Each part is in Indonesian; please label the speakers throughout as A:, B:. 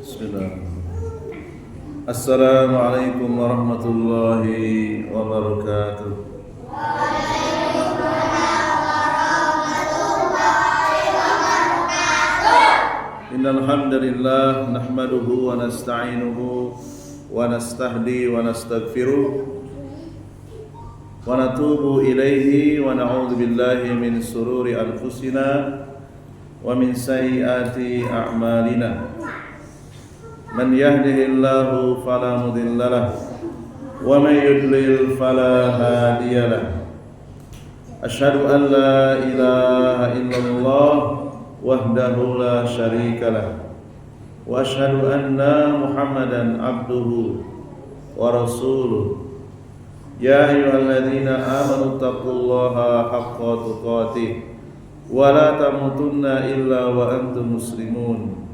A: Bismillah. Assalamualaikum warahmatullahi wabarakatuh. Innal hamdalillah nahmaduhu wa nasta'inuhu wa nastahdi wa nastaghfiruh wa natubu ilaihi wa na'udzu billahi min sururi anfusina wa min sayyiati a'malina. Man yahdihillahu fala mudilla lahu wa man yudlil fala hadiya lahu. Asyhadu an la ilaha illallah wahdahu la syarika lahu wa asyhadu anna Muhammadan abduhu wa rasuluh. Ya ayyuhalladzina amanu taqullaha haqqa tuqatih wa la tamutunna illa wa antum muslimun.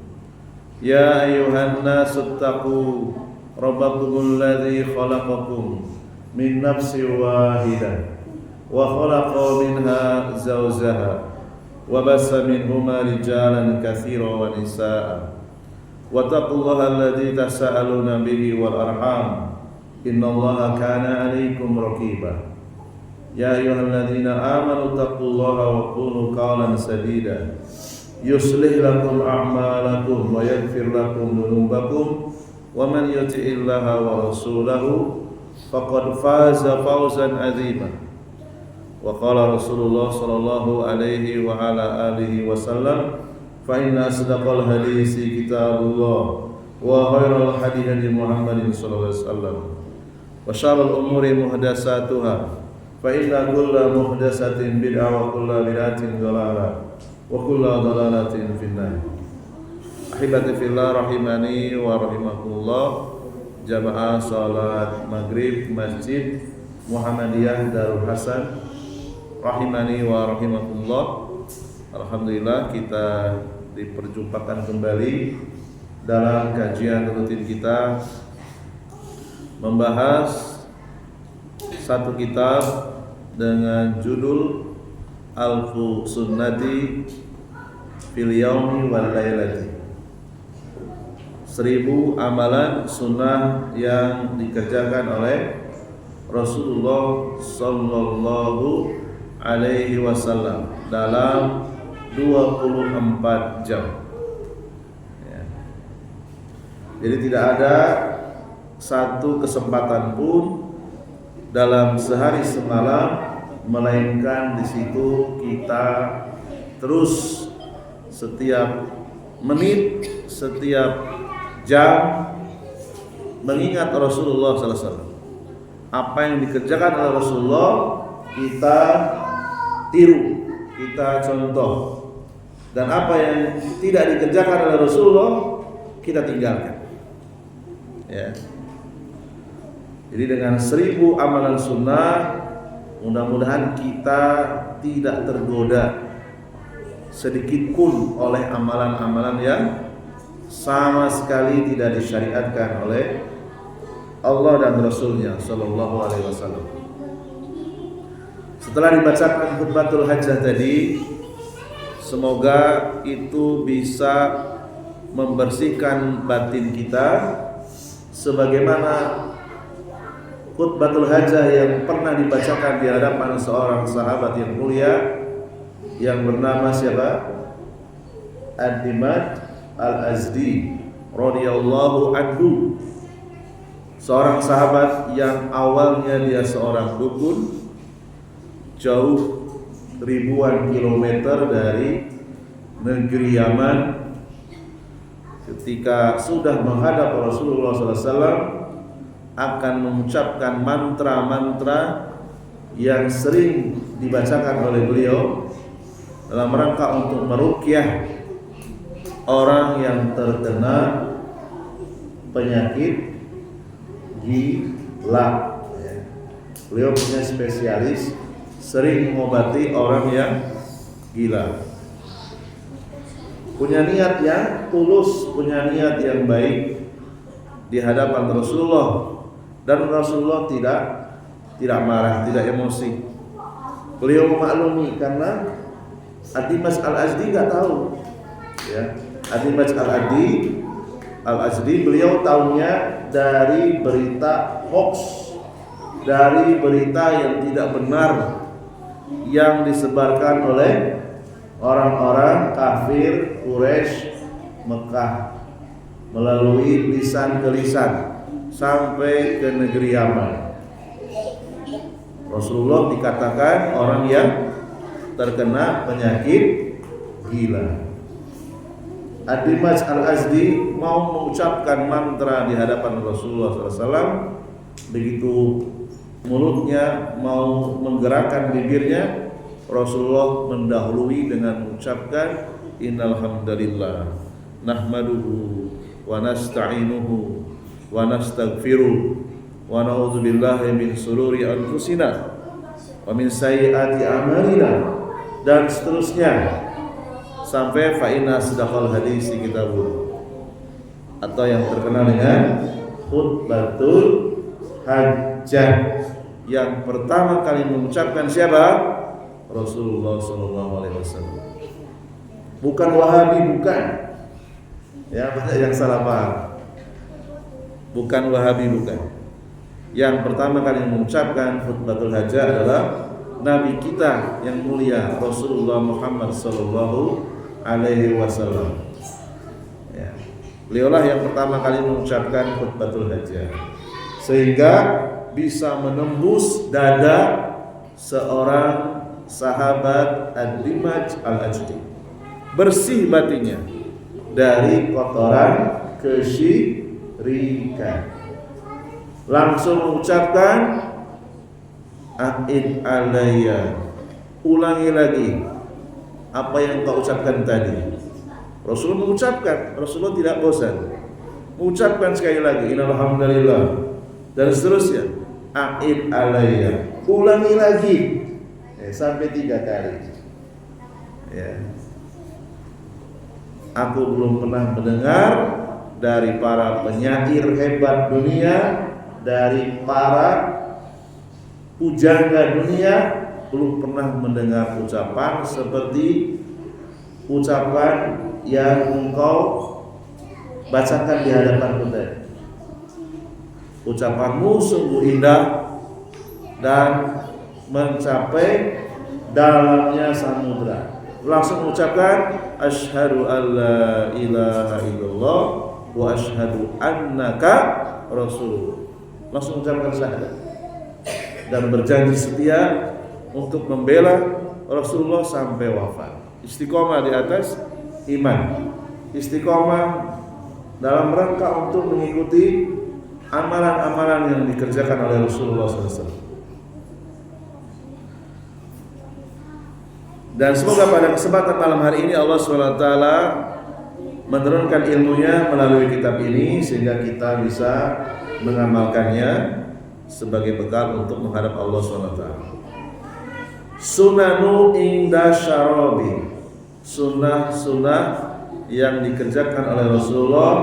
A: Ya ayyuhan nasu taqu rabbakumul ladzi khalaqakum min nafsin wahidah wa khalaqa minha zawjaha wa bassa minhuma rijalan katsiran wa nisaa'a wattaqullaha alladzi tasaaluna bihi wal arham innallaha kana 'alaikum raqiba. Ya ayyuhalladzina amanu taqullaha wa qulu qawlan sadida yuslih lakum a'malakum wa yaghfir lakum dhunubakum wa man yuti'illaha wa rasulahu faqad faza fawzan 'azima. Wa qala Rasulullah sallallahu alaihi wa ala alihi wasallam fa inna asdaqal hadisi kitabullah wa khairal hadi hadi Muhammadin sallallahu alaihi wasallam wa syarrul umuri muhdatsatuha fa inna kulla muhdatsatin bid'ah wa kulla bid'atin dhalalah wa kullu dhalalatin finnar. Ahibati fillah rahimani wa rahimakumullah. Jamaah salat maghrib Masjid Muhammadiyah Darul Hasan rahimani wa rahimakumullah. Alhamdulillah kita diperjumpakan kembali dalam kajian rutin kita membahas satu kitab dengan judul Alfu Sunnati fil Yaumi wal Lailati. 1000 amalan sunnah yang dikerjakan oleh Rasulullah sallallahu alaihi wasallam dalam 24 jam. Ya. Jadi tidak ada satu kesempatan pun dalam sehari semalam melainkan di situ kita terus setiap menit, setiap jam mengingat Rasulullah sallallahu alaihi wasallam. Apa yang dikerjakan oleh Rasulullah kita tiru, kita contoh, dan apa yang tidak dikerjakan oleh Rasulullah kita tinggalkan. Ya. Jadi dengan 1000 amalan sunnah mudah-mudahan kita tidak tergoda sedikit pun oleh amalan-amalan yang sama sekali tidak disyariatkan oleh Allah dan Rasulnya sallallahu alaihi wasallam. Setelah dibacakan khutbatul hajjah tadi, semoga itu bisa membersihkan batin kita sebagaimana khutbatul hajjah yang pernah dibacakan di hadapan seorang sahabat yang mulia yang bernama siapa? Ad-Dimad Al-Azdi radhiyallahu anhu. Seorang sahabat yang awalnya dia seorang dukun jauh ribuan kilometer dari negeri Yaman. Ketika sudah menghadap Rasulullah SAW akan mengucapkan mantra-mantra yang sering dibacakan oleh beliau dalam rangka untuk meruqyah orang yang terkena penyakit gila. Beliau punya spesialis sering mengobati orang yang gila. Punya niat yang tulus, punya niat yang baik di hadapan Rasulullah. Dan Rasulullah tidak marah, tidak emosi. Beliau memaklumi karena Ad-Dimad Al-Azdi nggak tahu, ya. Ad-Dimad Al-Azdi Al-Azdi, beliau tahunya dari berita hoax, dari berita yang tidak benar yang disebarkan oleh orang-orang kafir Quraisy Mekah melalui lisan ke lisan sampai ke negeri Yaman. Rasulullah dikatakan orang yang terkena penyakit gila. Ad-Dimaj Al-Azdi mau mengucapkan mantra di hadapan Rasulullah SAW. Begitu mulutnya mau menggerakkan bibirnya, Rasulullah mendahului dengan mengucapkan innal hamdalillah nahmaduhu wa nasta'inuhu wa nastaghfiruh wa na'udzu billahi min shururi anfusina wa min sayyiati a'malina, dan seterusnya sampai fa inna asdaqal hadisi kitabullah, atau yang terkenal dengan khutbatul hajjah. Yang pertama kali mengucapkan siapa? Rasulullah SAW. Bukan Wahabi, bukan. Ya, banyak yang salah paham. Bukan Wahabi, bukan. Yang pertama kali mengucapkan khutbatul hajjah adalah Nabi kita yang mulia Rasulullah Muhammad sallallahu alaihi wasallam. Ya. Beliaulah yang pertama kali mengucapkan khutbatul hajjah, sehingga bisa menembus dada seorang sahabat Ad-Dimaj Al-Azdi. Bersih batinnya dari kotoran kesyirikan. Langsung mengucapkan a'id alayya, ulangi lagi apa yang kau ucapkan tadi. Rasulullah mengucapkan, Rasulullah tidak bosan mengucapkan sekali lagi innal hamdalillah dan seterusnya. A'id alayya, ulangi lagi sampai 3 kali. Ya. Aku belum pernah mendengar dari para penyair hebat dunia, dari para pujangga dunia, belum pernah mendengar ucapan seperti ucapan yang engkau bacakan di hadapan kita. Ucapanmu sungguh indah dan mencapai dalamnya samudra. Langsung mengucapkan asyhadu alla ilaha illallah wa asyhadu annaka rasul. Langsung mengucapkan syahadat dan berjanji setia untuk membela Rasulullah sampai wafat. Istiqomah di atas iman, istiqomah dalam rangka untuk mengikuti amalan-amalan yang dikerjakan oleh Rasulullah SAW. Dan semoga pada kesempatan malam hari ini Allah SWT menurunkan ilmunya melalui kitab ini, sehingga kita bisa mengamalkannya sebagai bekal untuk menghadap Allah SWT. Sunanu inda syarabi, sunnah-sunnah yang dikerjakan oleh Rasulullah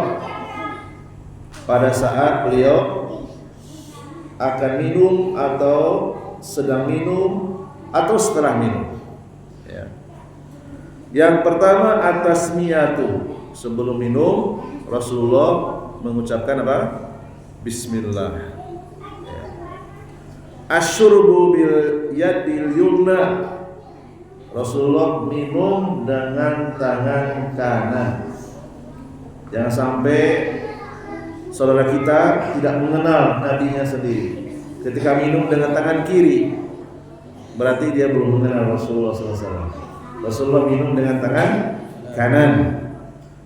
A: pada saat beliau akan minum atau sedang minum atau setelah minum. Ya. Yang pertama at-tasmiyatu, sebelum minum Rasulullah mengucapkan apa? Bismillah. Ya. Asyurbu bil yadil yumna, Rasulullah minum dengan tangan kanan. Jangan sampai saudara kita tidak mengenal nabinya sendiri. Ketika minum dengan tangan kiri, berarti dia belum mengenal Rasulullah SAW. Rasulullah minum dengan tangan kanan.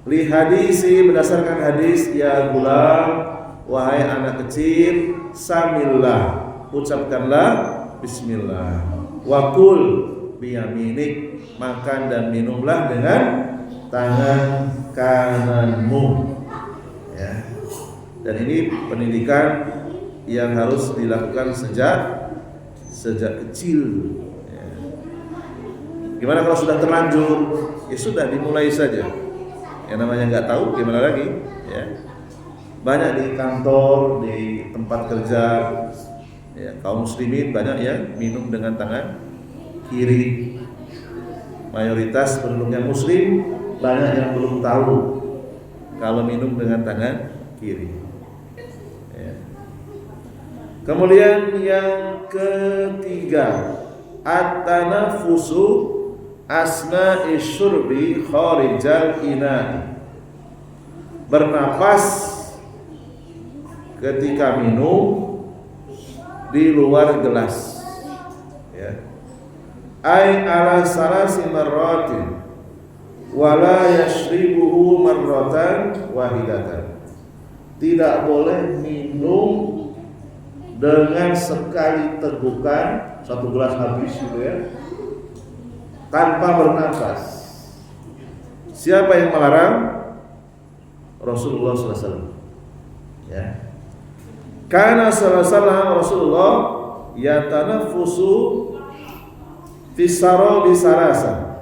A: Li hadisi, berdasarkan hadis, ya gulam, wahai anak kecil, samillah, ucapkanlah bismillah. Wakul biyaminik, makan dan minumlah dengan tangan kananmu. Ya. Dan ini pendidikan yang harus dilakukan sejak kecil. Ya. Gimana kalau sudah terlanjur? Ya sudah, dimulai saja. Yang namanya nggak tahu, gimana lagi? Ya. Banyak di kantor, di tempat kerja, ya, kaum muslimin banyak yang minum dengan tangan kiri. Mayoritas penduduknya muslim, banyak yang belum tahu kalau minum dengan tangan kiri. Ya. Kemudian yang ketiga, at-tanafusu asna'i syurbi kharijal ina'i. Bernapas ketika minum di luar gelas. Ya. Ai ala salasi marratin wala yashribuhu marratan wahidatan. Tidak boleh minum dengan sekali tegukan, satu gelas habis gitu ya, tanpa bernapas. Siapa yang melarang? Rasulullah SAW. Ya. Karena sallallahu Rasulullah yatanaffusu fisaro bisarasa.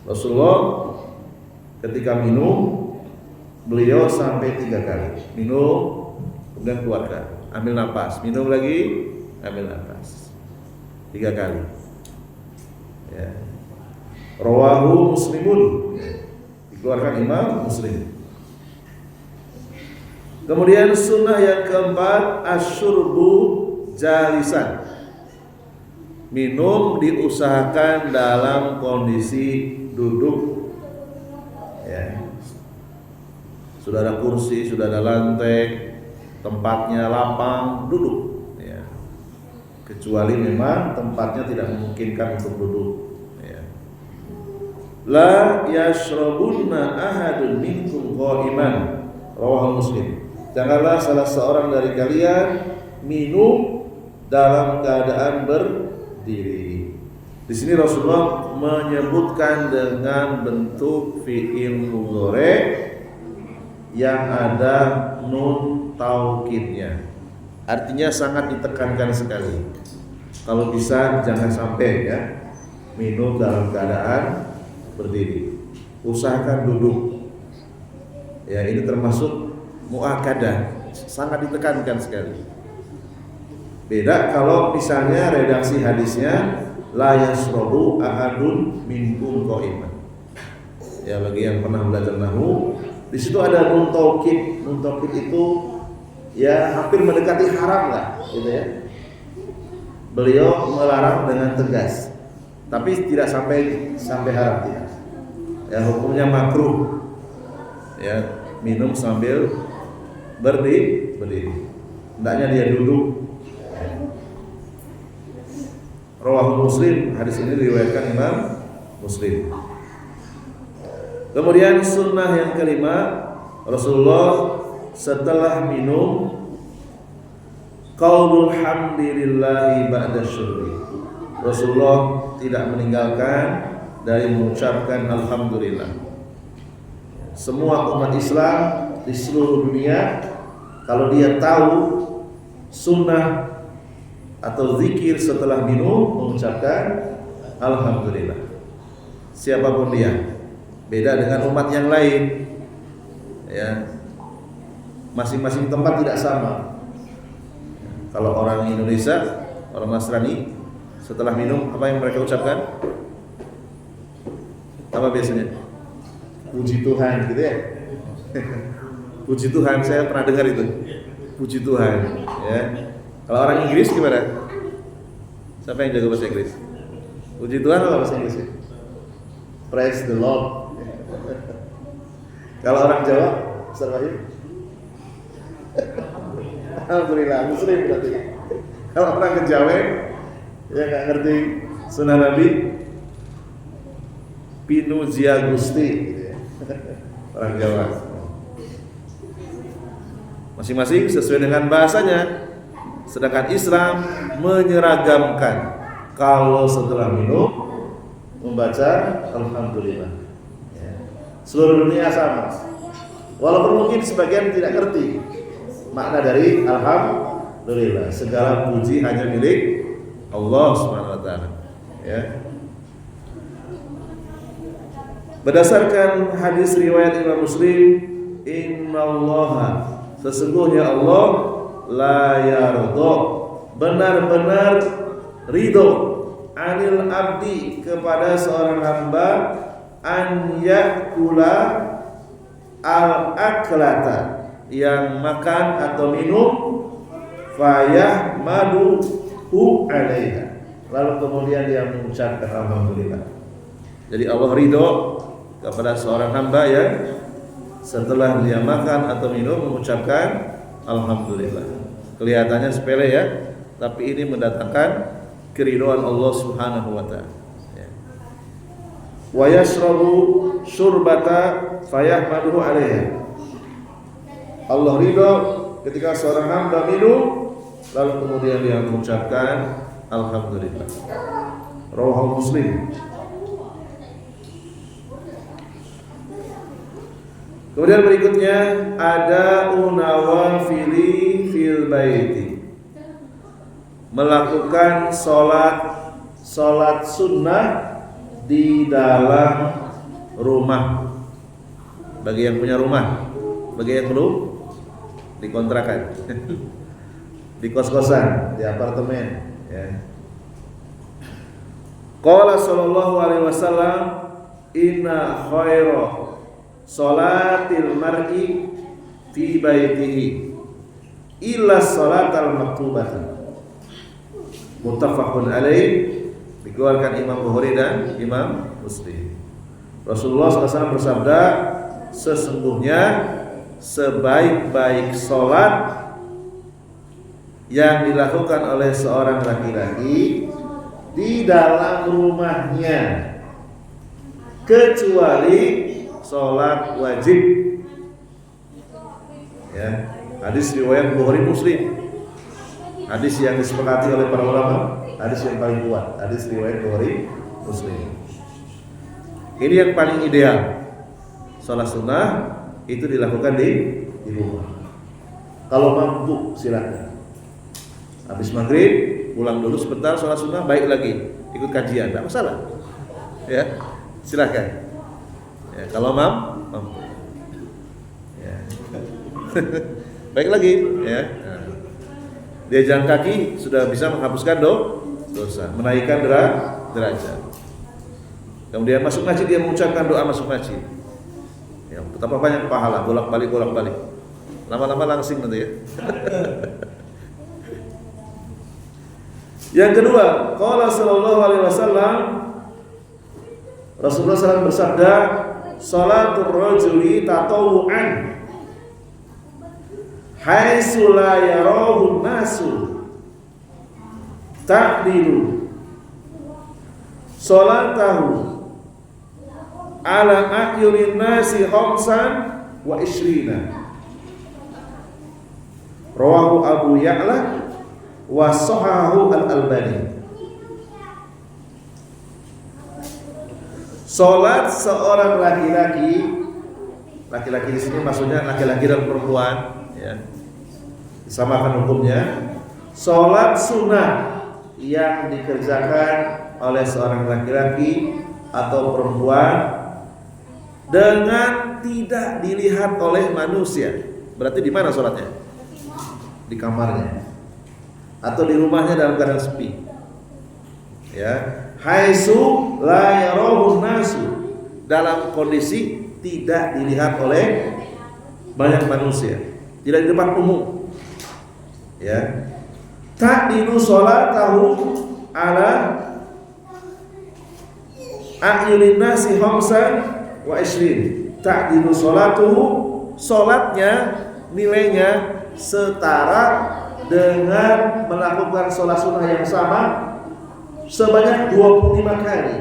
A: Rasulullah ketika minum, beliau sampai 3 kali. Minum, kemudian keluarkan, ambil napas, minum lagi, ambil napas, 3 kali. Ya. Rawahu Muslimun, dikeluarkan Imam Muslim. Kemudian sunnah yang keempat, asyurbu jalisan. Minum diusahakan dalam kondisi duduk. Ya. Sudah ada kursi, sudah ada lantai, tempatnya lapang, duduk. Ya. Kecuali memang tempatnya tidak memungkinkan untuk duduk. Ya. La yashrabunna ahadun minkum qa'iman. Rawahu Muslim. Janganlah salah seorang dari kalian minum dalam keadaan berdiri. Di sini Rasulullah menyebutkan dengan bentuk fi'il mudhari yang ada nun taukidnya. Artinya sangat ditekankan sekali. Kalau bisa jangan sampai ya minum dalam keadaan berdiri. Usahakan duduk. Ya, ini termasuk muakadah, sangat ditekankan sekali. Beda kalau misalnya redaksi hadisnya la yasrabu ahadun minkum qa'iman. Ya, bagi yang pernah belajar nahwu, di situ ada nun taukid. Nun taukid itu ya hampir mendekati haram lah, gitu ya. Beliau melarang dengan tegas, tapi tidak sampai haram, tidak. Ya, hukumnya makruh. Ya, minum sambil berdiri. Hendaknya dia duduk. Rawahu Muslim, hadis ini diriwayatkan Imam Muslim. Kemudian sunnah yang kelima, Rasulullah setelah minum qaulul hamdilillahi ba'da syurbi. Rasulullah tidak meninggalkan dari mengucapkan alhamdulillah. Semua umat Islam di seluruh dunia, kalau dia tahu sunnah atau zikir setelah minum, mengucapkan alhamdulillah. Siapapun dia, beda dengan umat yang lain. Ya, masing-masing tempat tidak sama. Kalau orang Indonesia, orang Nasrani, setelah minum apa yang mereka ucapkan? Apa biasanya? Puji Tuhan, gitu ya. Puji Tuhan, saya pernah dengar itu. Puji Tuhan, ya. Kalau orang Inggris gimana? Siapa yang jago bahasa Inggris? Puji Tuhan apa bahasa Inggris? Praise the Lord. Kalau orang Jawa, Ustaz Wahid? Alhamdulillah, Muslim berarti. Kalau orang Kejawa, ya nggak ngerti sunnah Nabi, Pinuzia Gusti, gitu ya. Orang Jawa. Masing-masing sesuai dengan bahasanya. Sedangkan Islam menyeragamkan. Kalau setelah minum membaca alhamdulillah. Ya. Seluruh dunia sama. Walaupun mungkin sebagian tidak ngerti makna dari alhamdulillah. Segala puji hanya milik Allah Subhanahu wa taala. Ya. Berdasarkan hadis riwayat Imam Muslim, innallaha, sesungguhnya Allah la yardo, benar-benar ridho, anil abdi, kepada seorang hamba, an yakula, al-aklata, yang makan atau minum, fayahmaduhu 'alaiha, lalu kemudian dia mengucapkan alhamdulillah. Jadi Allah ridho kepada seorang hamba yang setelah dia makan atau minum mengucapkan alhamdulillah. Kelihatannya sepele ya, tapi ini mendatangkan keridhaan Allah Subhanahu wa taala. Ya. Wa yashrabu syurbata fayahmaduhu 'alaiha. Allah ridho ketika seorang hamba minum lalu kemudian dia mengucapkan alhamdulillah. Rawahu Muslim. Kemudian berikutnya ada unawafili fil baiti, melakukan salat sunnah di dalam rumah. Bagi yang punya rumah, bagi yang belum, dikontrakan, di kos-kosan, di apartemen. Ya. Qala sallallahu alaihi wasallam, inna khaira salatil mar'i fi baitihi illa salatal maktubah. Muttafaqun alaih, dikeluarkan Imam Bukhari dan Imam Muslim. Rasulullah SAW bersabda, sesungguhnya sebaik-baik salat yang dilakukan oleh seorang laki-laki di dalam rumahnya, kecuali salat wajib. Ya, hadis riwayat Bukhari Muslim. Hadis yang disepakati oleh para ulama, hadis yang paling kuat, hadis riwayat Bukhari Muslim. Ini yang paling ideal. Salat sunnah itu dilakukan di rumah. Kalau mampu silakan. Habis maghrib pulang dulu sebentar salat sunnah, baik lagi ikut kajian, tidak masalah. Ya, silakan. Ya, kalau mampu. Ya. Baik lagi, ya. Nah. Dia jalan kaki sudah bisa menghapuskan dosa, menaikkan derajat. Kemudian masuk masjid dia mengucapkan doa masuk masjid. Ya, betapa banyak pahala, bolak-balik. Lama-lama langsing nanti ya. Yang kedua, qala sallallahu alaihi wasallam, Rasulullah SAW bersabda, salatul rajuli tatawu'an haitsu la yarahu nasu ta'dilu salatahu ala a'yunin nasi khamsan wa ishrina. Rawahu Abu Ya'la wa sahahu al-Albani. Salat seorang laki-laki di sini maksudnya laki-laki dan perempuan, ya. Disamakan hukumnya. Salat sunnah yang dikerjakan oleh seorang laki-laki atau perempuan dengan tidak dilihat oleh manusia. Berarti di mana salatnya? Di kamarnya atau di rumahnya dalam keadaan sepi. Ya, haitsu la yarahu nasu, dalam kondisi tidak dilihat oleh banyak manusia, tidak di depan umum. Ya, ta'dilu salatahu ala a'yunin nasi khamsan wa ishrin. Ta'dilu salatuhu, salatnya nilainya setara dengan melakukan salat sunnah yang sama sebanyak 25 kali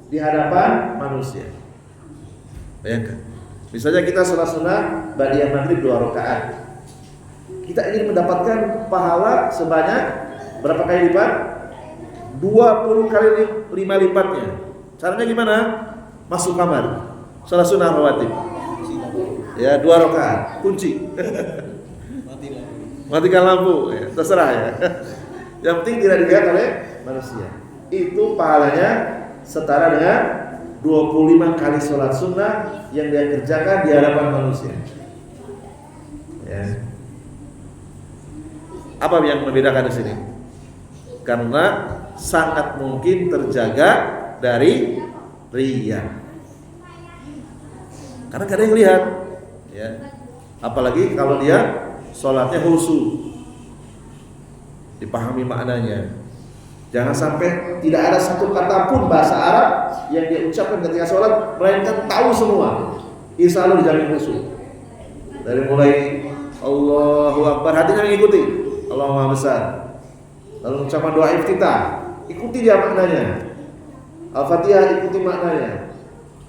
A: di hadapan manusia. Bayangkan, misalnya kita salat sunnah ba'da maghrib 2 rakaat. Kita ingin mendapatkan pahala sebanyak berapa kali lipat? 20 kali 5 lipatnya. Caranya gimana? Masuk kamar, salat sunnah rawatib. Ya, 2 rakaat, kunci. Matikan lampu, ya, terserah ya. Yang penting tidak dilihat oleh manusia. Itu pahalanya setara dengan 25 kali sholat sunnah yang dia kerjakan di hadapan manusia. Ya. Apa yang membedakan di sini? Karena sangat mungkin terjaga dari riya. Karena gak ada yang lihat. Ya. Apalagi kalau dia sholatnya khusyuk, dipahami maknanya. Jangan sampai tidak ada satu kata pun bahasa Arab yang dia ucapkan ketika sholat melainkan tahu semua. Insya Allah dijamin khusyuk. Dari mulai Allahu Akbar, hatinya mengikuti Allahu Maha Besar. Lalu ucapan doa iftitah, ikuti dia maknanya. Al-Fatihah, ikuti maknanya.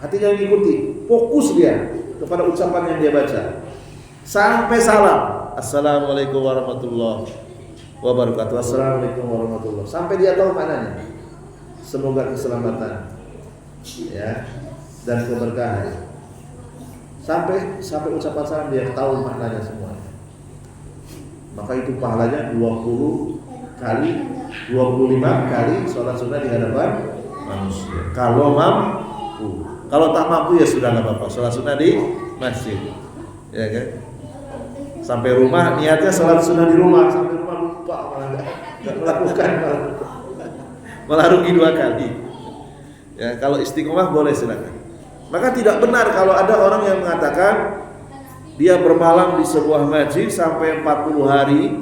A: Hatinya mengikuti, fokus dia kepada ucapan yang dia baca. Sampai salam, Assalamualaikum warahmatullahi wabarakatuh. Assalamualaikum warahmatullahi. Sampai dia tahu maknanya. Semoga keselamatan, ya, dan keberkahan. Sampai ucapan salam dia tahu maknanya semua. Maka itu pahalanya 20 kali, 25 kali sholat sunnah di hadapan manusia. Kalau mampu, kalau tak mampu ya sudah nggak apa-apa. Sholat sunnah di masjid, ya kan? Sampai rumah niatnya sholat sunnah di rumah, sampai rumah lupa malah nggak melakukan, malah rugi 2 kali. Ya, kalau istiqomah boleh silakan. Maka tidak benar kalau ada orang yang mengatakan dia bermalam di sebuah masjid sampai 40 hari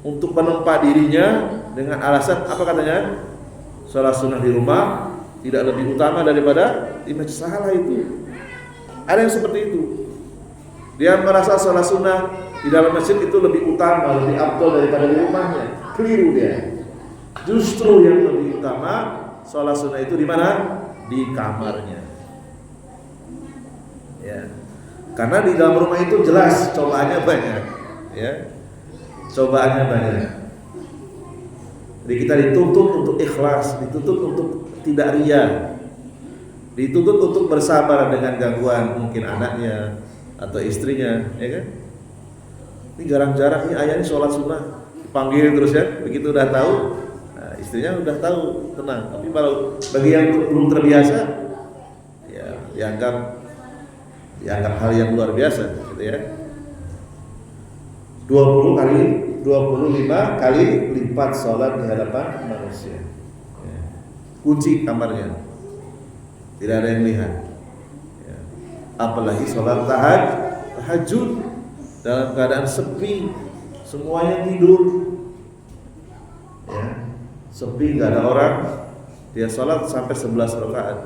A: untuk menempa dirinya dengan alasan apa katanya? Sholat sunnah di rumah tidak lebih utama daripada di masjid. Salah itu. Ada yang seperti itu. Dia merasa sholat sunnah di dalam masjid itu lebih utama, lebih afdal daripada di rumahnya. Keliru dia. Justru yang lebih utama sholat sunnah itu di mana? Di kamarnya. Ya. Karena di dalam rumah itu jelas cobaannya banyak, ya. Cobaannya banyak. Jadi kita dituntut untuk ikhlas, dituntut untuk tidak riya, dituntut untuk bersabar dengan gangguan mungkin anaknya atau istrinya, ya kan? Ini jarang-jarang nih ayahnya sholat sunnah, dipanggil terus ya, begitu udah tahu, nah, istrinya udah tahu, tenang. Tapi kalau bagi yang belum terbiasa, ya dianggap hal yang luar biasa, gitu ya. 25 kali lipat sholat di hadapan manusia. Ya. Kunci kamarnya, tidak ada yang lihat. Ya. Apalagi sholat tahajud dalam keadaan sepi, semuanya tidur. Ya. Sepi, nggak ada orang, dia sholat sampai 11 rakaat,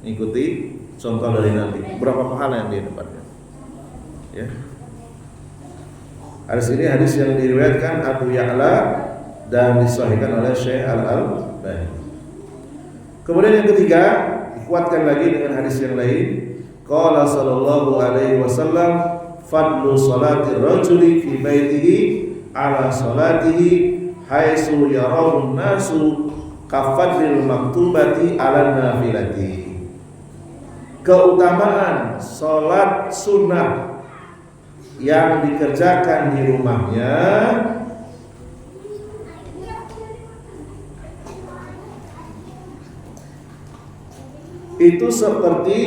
A: ikuti contoh dari Nabi. Berapa pahala yang dia dapatkan? Ya. Hadis ini hadis yang diriwayatkan Abu Ya'la dan disahihkan oleh Syekh Al-Albani. Kemudian yang ketiga, dikuatkan lagi dengan hadis yang lain. Qala sallallahu alaihi wasallam, fadlu salati rajuli fi baitihi ala salatihi haitsu yarahu nasu kafadlil maktubati ala nafilati. Keutamaan salat sunnah yang dikerjakan di rumahnya itu seperti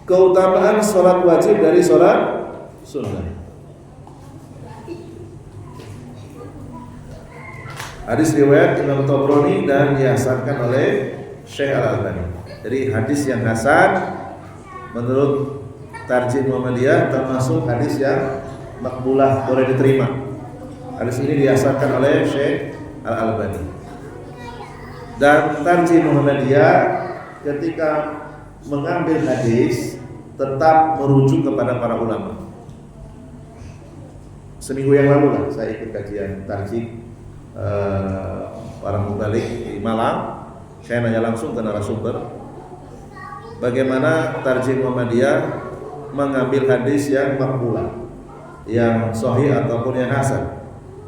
A: keutamaan sholat wajib dari sholat sunnah. Hadis riwayat Imam Tabrani dan dihasankan oleh Syekh Al-Albani. Jadi hadis yang hasan menurut Tarjih Muhammadiyah termasuk hadis yang makbulah, boleh diterima. Hadis ini dihasankan oleh Syekh Al-Albani. Dan Tarjih Muhammadiyah ketika mengambil hadis tetap merujuk kepada para ulama. Seminggu yang lalu lah saya ikut kajian Tarjih para mubalik di Malang. Saya nanya langsung ke narasumber bagaimana Tarjih Muhammadiyah mengambil hadis yang makbulah, yang sahih ataupun yang hasan.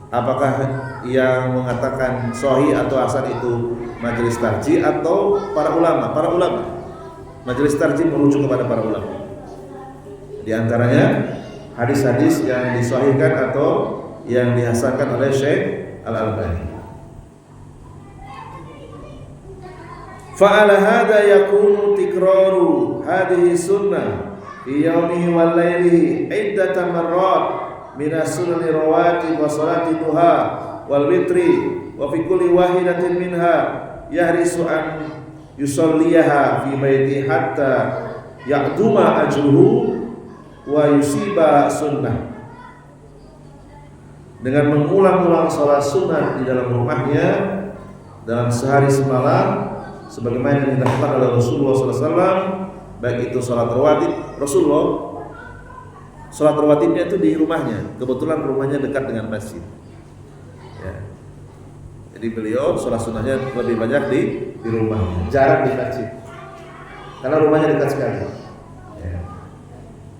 A: Apakah yang mengatakan sahih atau hasan itu majelis tarjih atau para ulama? Para ulama. Majelis tarjih merujuk kepada para ulama. Di antaranya hadis-hadis yang disahihkan atau yang dihasankan oleh Syekh Al-Albani. Fa'ala hadha yakunu tikraru hadhihi sunnah fi yaumihi wal lailihi iddatan marrat min as-sunani rawatib wa salati duha wal witri wa fi kulli wahidatin minha yahrisu an yusalliyaha fi baiti hatta ya'duma ajruhu wa yusiba sunnah, dengan mengulang-ulang sholat sunat di dalam rumahnya dalam sehari semalam sebagaimana yang dilakukan oleh Rasulullah SAW, baik itu sholat rawatib. Rasulullah sholat rawatibnya itu di rumahnya, kebetulan rumahnya dekat dengan masjid ya. Jadi beliau sholat sunahnya lebih banyak di rumahnya, jarang di masjid karena rumahnya dekat sekali ya.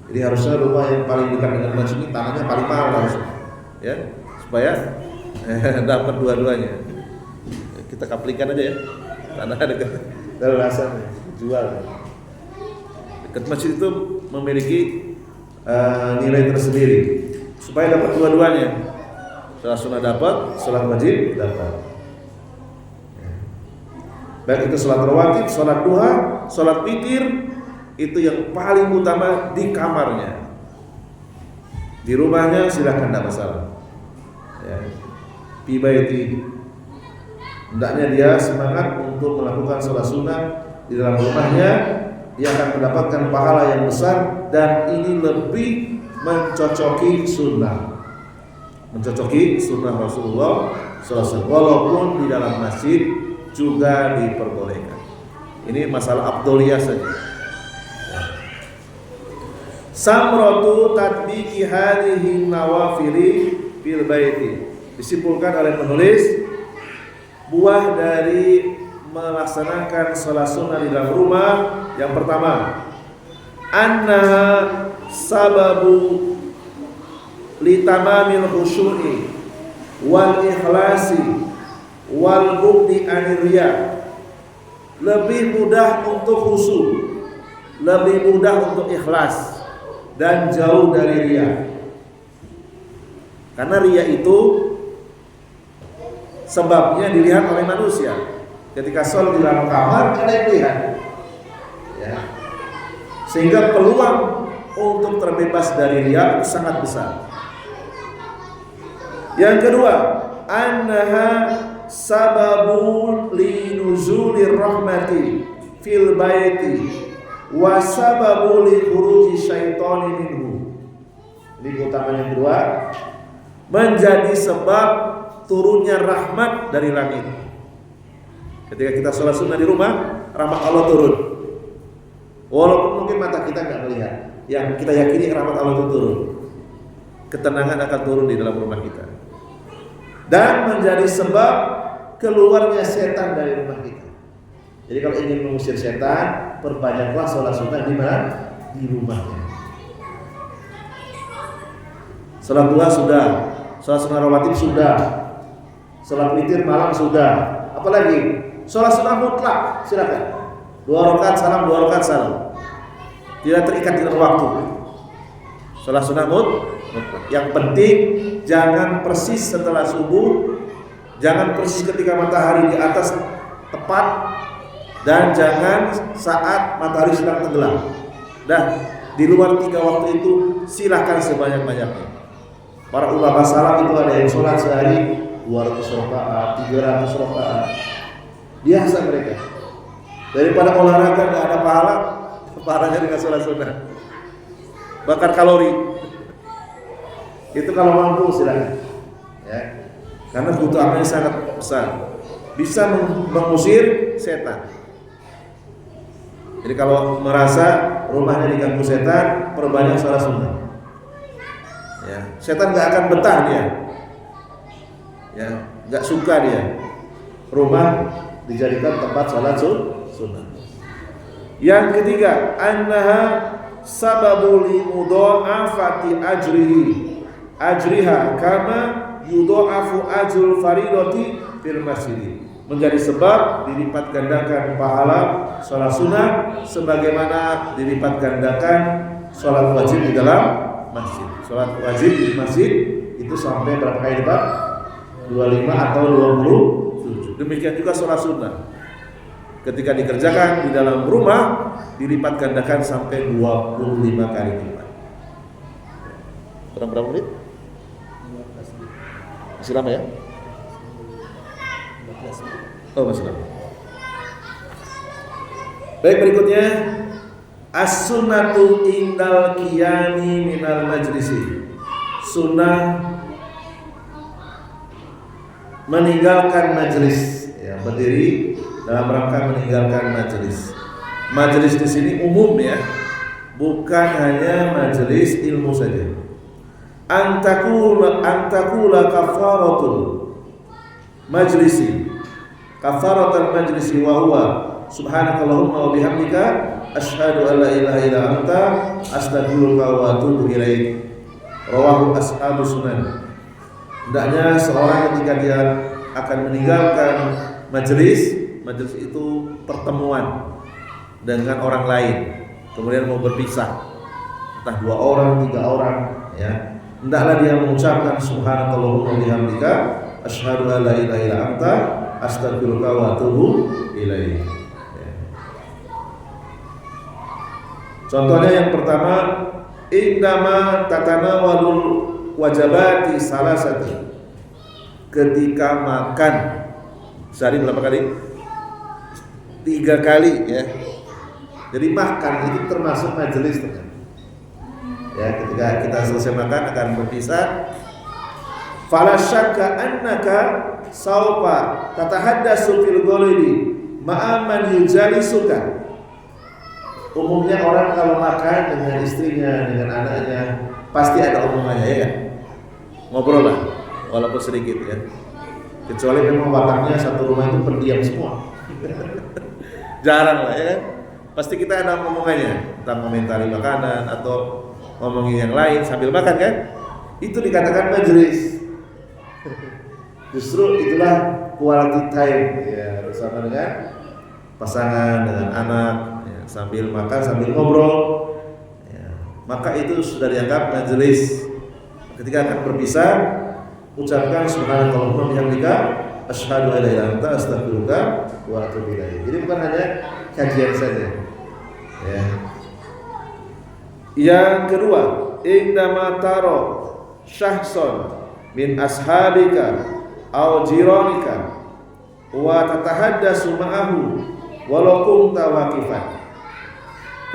A: Jadi harusnya rumah yang paling dekat dengan masjid ini tanahnya paling mahal harusnya ya, supaya dapat dua-duanya. Kita kaplikan aja ya, tanah dekat dalasan jual. Dekat masjid itu memiliki nilai tersendiri supaya dapat dua-duanya. Sholat sunnah dapat, sholat wajib dapat. Baik itu sholat rawatib, sholat duha, sholat witir, itu yang paling utama di kamarnya. Di rumahnya silakan, tidak masalah ya. Fi baiti, hendaknya dia semangat untuk melakukan sholat sunnah di dalam rumahnya. Dia akan mendapatkan pahala yang besar, dan ini lebih mencocoki sunnah Rasulullah SAW. Walaupun di dalam masjid juga diperbolehkan. Ini masalah afdholiyah saja. Samratu tatbiki hadhihi nawafili fil baiti. Disimpulkan oleh penulis, buah dari melaksanakan sholat sunnah di dalam rumah, yang pertama, annaha sababu litamamil khusyu'i wal ikhlasi wal bukti anir riya. Lebih mudah untuk khusyuk, lebih mudah untuk ikhlas, dan jauh dari riya. Karena riya itu sebabnya dilihat oleh manusia. Ketika sholat di dalam kamar, ada yang lihat ya. Sehingga peluang untuk terbebas dari riya sangat besar. Yang kedua, annaha sababun li nuzulir rahmati fil baiti wa sababu li khuruji syaitani minhu. Ini keutamaan yang kedua, menjadi sebab turunnya rahmat dari langit. Ketika kita sholat sunnah di rumah, rahmat Allah turun. Walaupun mungkin mata kita nggak melihat, yang kita yakini rahmat Allah itu turun. Ketenangan akan turun di dalam rumah kita, dan menjadi sebab keluarnya setan dari rumah kita. Jadi kalau ingin mengusir setan, perbanyaklah sholat sunnah di mana? Di rumahnya. Sholat duha sudah, sholat sunnah rawatib sudah, sholat witir malam sudah. Apalagi sholat sunnah mutlak, silakan. 2 rakaat salam, 2 rakaat salam. Tidak terikat dengan waktu. Sholat sunnah mutlak. Yang penting jangan persis setelah subuh, jangan persis ketika matahari di atas tepat, dan jangan saat matahari sedang tenggelam. Dan di luar 3 waktu itu silahkan sebanyak-banyaknya. Para ulama salaf itu ada yang sholat sehari 200 rakaat, 300 rakaat. Biasa mereka. Daripada olahraga nggak ada pahalanya dengan sholat sunnah. Bakar kalori. Itu kalau mampu silakan. Ya. Karena keutamaannya sangat besar. Bisa mengusir setan. Jadi kalau merasa rumahnya diganggu setan, perbanyak sholat sunnah. Ya. Setan nggak akan betah dia. Ya, nggak suka dia. Rumah dijadikan tempat sholat sunnah. Yang ketiga, annaha sababu li mudha'afati ajriha kama yudha'afu ajrul faridati fil masjid. Menjadi sebab dilipat gandakan pahala sholat sunnah sebagaimana dilipat gandakan sholat wajib di dalam masjid. Sholat wajib di masjid itu sampai berapa kali lipat? 25 atau 27. Demikian juga sholat sunnah. Ketika dikerjakan di dalam rumah dilipat gandakan sampai 25 kali lipat. Kurang berapa menit? Masih lama ya? Oh, masih lama. Baik, berikutnya As-sunnatu indal qiyami minal majlisi. Sunnah meninggalkan majlis, ya, berdiri dalam rangka meninggalkan majlis. Majlis di sini umum ya, bukan hanya majlis ilmu saja. Antakula kafaratul majlisi, kafaratul majlisi wa huwa subhanakallahumma wa bihamdika asyhadu an la ilaha illa anta astaghfiruka wa atubu ilaik. Rawahu ashabus sunan. Hendaknya seorang ketika dia akan meninggalkan majlis itu pertemuan dengan orang lain, kemudian mau berpisah, entah 2 orang, 3 orang, ya. Hendaklah dia mengucapkan subhanakallahumma wa bihamdika asyhadu an la ilaha illa anta astaghfiruka wa atubu ilaik. Ya. Contohnya yang pertama, indama tatanawalul wajabati salasati. Ketika makan sehari berapa kali? 3 kali ya. Jadi makan itu termasuk majelis teman. Ya, ketika kita selesai makan akan berpisah. Fala syakka annaka saufa tatahaddatsu fil ghalibi ma'a man yujalisuka. Umumnya orang kalau makan dengan istrinya, dengan anaknya, pasti ada omongannya ya kan? Ngobrol lah, walaupun sedikit ya. Kecuali memang wataknya satu rumah itu pendiam semua. Jarang lah ya kan? Pasti kita ada omongannya, tentang komentari makanan atau ngomongin yang lain sambil makan kan? Itu dikatakan majelis. Justru itulah quality time ya, bersama dengan pasangan, dengan anak, ya, sambil makan, sambil ngobrol ya. Maka itu sudah dianggap majelis. Ketika akan berpisah, ucapkan subhanakallahumma bihamdika asyhadu an la ilaha illa anta astaghfiruka wa atubu ilaik. Jadi bukan hanya kajian saja ya. Yang kedua, indama taro syahson min ashabika aw jiranika wa tatahaddatsu ma'ahu walau kunta waqifan.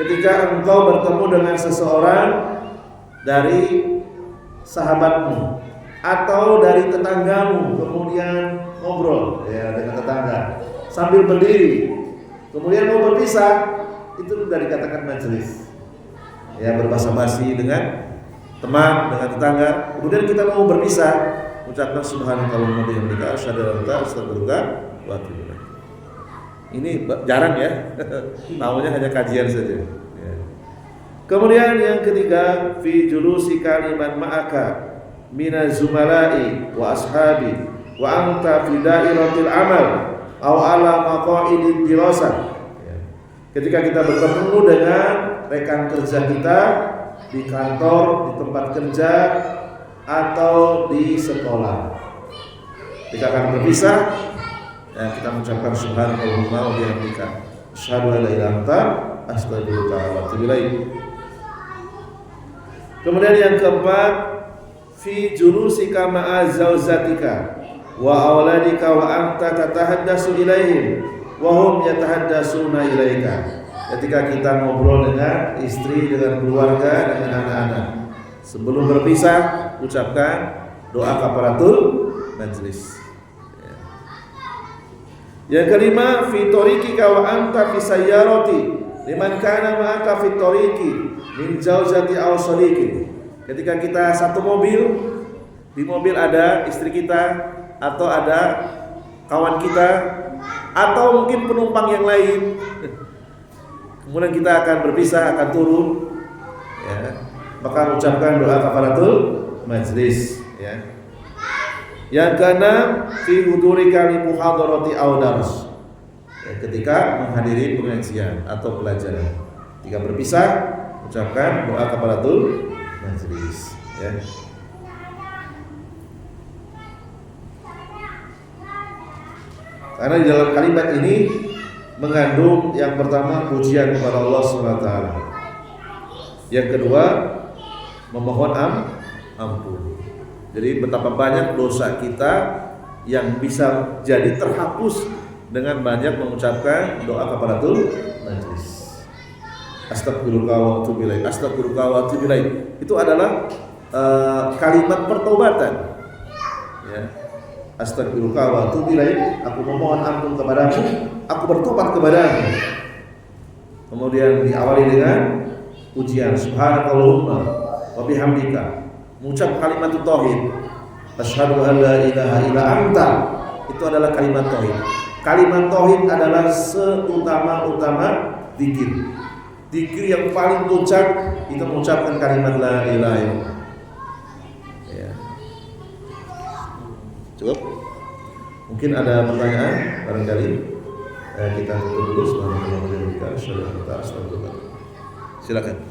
A: Ketika engkau bertemu dengan seseorang dari sahabatmu atau dari tetanggamu, kemudian ngobrol ya dengan tetangga sambil berdiri, kemudian mau berpisah, itu sudah dikatakan majelis. Ya, berbasa-basi dengan teman, dengan tetangga, kemudian kita mau berpisah, ucapkan subhanakallahumma bihamdika asyhadu an la ilaha illa anta astaghfiruka wa atubu ilaik. Ini jarang ya, tahunya hanya kajian saja ya. Kemudian yang ketiga, fi julusi kaliman ma'aka minaz zumala'i wa ashabi wa anta fi dairatil amal aw ala maqa'idid dirasah. Ketika kita bertemu dengan rekan kerja kita di kantor, di tempat kerja atau di sekolah, ketika akan berpisah ya, kita mengucapkan subhanallahumma wa bihamdika asyhadu an la ilaha illa anta astaghfiruka wa atubu ilaik. Kemudian yang keempat, fi julusika ma'a zaujatika wa auladika wa anta tatahaddatsu ilaihim wa hum yatahaddatsuna ilaika. Ketika kita ngobrol dengan istri, dengan keluarga, dengan anak-anak, sebelum berpisah ucapkan doa kafaratul majlis. Yang kelima, fi tariqika wa anta fi sayyarati liman kana ma'aka fi tariqi min zaujati aw sadiqin. Ketika kita satu mobil, di mobil ada istri kita atau ada kawan kita atau mungkin penumpang yang lain. Kemudian kita akan berpisah, akan turun ya. Maka ucapkan doa kafaratul majlis ya. Yang keenam, fi hudurika li muhadarati aw dars. Ya, ketika menghadiri pengajian atau pelajaran. Ketika berpisah, ucapkan doa kafaratul majlis ya. Karena di dalam kalimat ini mengandung yang pertama pujian kepada Allah SWT, yang kedua memohon ampun. Jadi betapa banyak dosa kita yang bisa jadi terhapus dengan banyak mengucapkan doa kafaratul majlis. Astagfirullah wa atubu ilaik. Astagfirullah wa atubu ilaik. Itu adalah kalimat pertobatan. Ya. Astagfirullah wa atubu ilaik. Aku memohon ampun kepadamu, aku bertobat kepadamu. Kemudian diawali dengan pujian subhanakallahumma wa bihamdika. Mengucap kalimat tauhid. Asyhadu an la ilaha illa anta. Itu adalah kalimat tauhid. Kalimat tauhid adalah seutama-utama zikir. Zikir yang paling puncak itu mengucapkan kalimat la ilaha illallah. Ya. Cukup? Mungkin ada pertanyaan barangkali. Kita tutup dulu. Silakan.